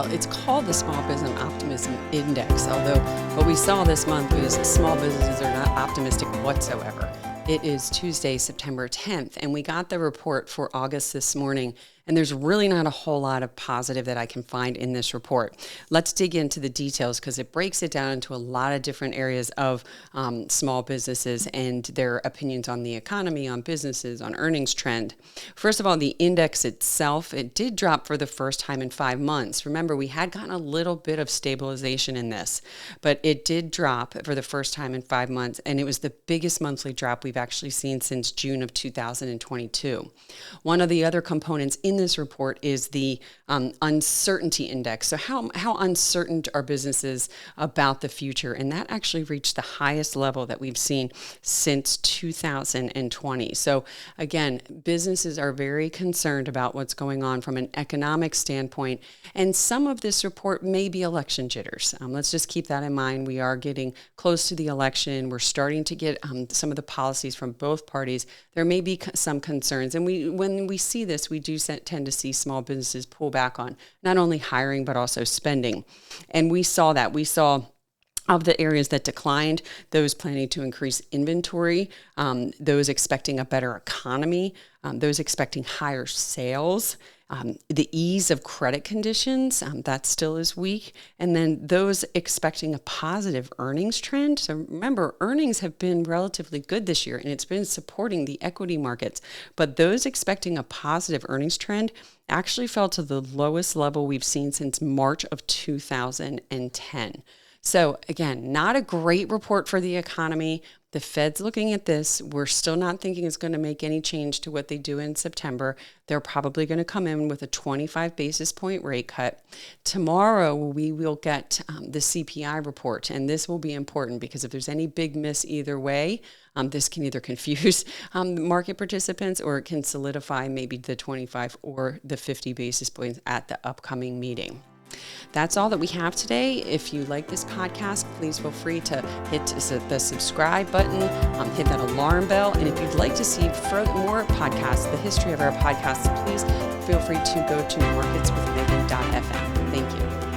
Well, it's called the Small Business Optimism Index, although what we saw this month was small businesses are not optimistic whatsoever. It is Tuesday, September 10th, and we got the report for August this morning, and there's really not a whole lot of positive that I can find in this report. Let's dig into the details because it breaks it down into a lot of different areas of small businesses and their opinions on the economy, on businesses, on earnings trend. First of all, the index itself, it did drop for the first time in 5 months. Remember, we had gotten a little bit of stabilization in this, but it did drop for the first time in 5 months, and it was the biggest monthly drop we've actually seen since June of 2022. One of the other components in this report is the uncertainty index. So how uncertain are businesses about the future? And that actually reached the highest level that we've seen since 2020. So again, businesses are very concerned about what's going on from an economic standpoint. And some of this report may be election jitters. Let's just keep that in mind. We are getting close to the election. We're starting to get some of the policies from both parties. There may be some concerns. And when we see this, we do tend to see small businesses pull back on not only hiring, but also spending. And we saw that. We saw of the areas that declined, those planning to increase inventory, those expecting a better economy, those expecting higher sales, the ease of credit conditions, that still is weak. And then those expecting a positive earnings trend. So remember, earnings have been relatively good this year, and it's been supporting the equity markets. But those expecting a positive earnings trend actually fell to the lowest level we've seen since March of 2010. So again, not a great report for the economy. The Fed's looking at this. We're still not thinking it's going to make any change to what they do in September. They're probably going to come in with a 25 basis point rate cut. Tomorrow, we will get the CPI report, and this will be important because if there's any big miss either way, this can either confuse market participants or it can solidify maybe the 25 or the 50 basis points at the upcoming meeting. That's all that we have today. If you like this podcast, please feel free to hit the subscribe button, hit that alarm bell. And if you'd like to see more podcasts, the history of our podcasts, please feel free to go to marketswithmegan.fm. Thank you.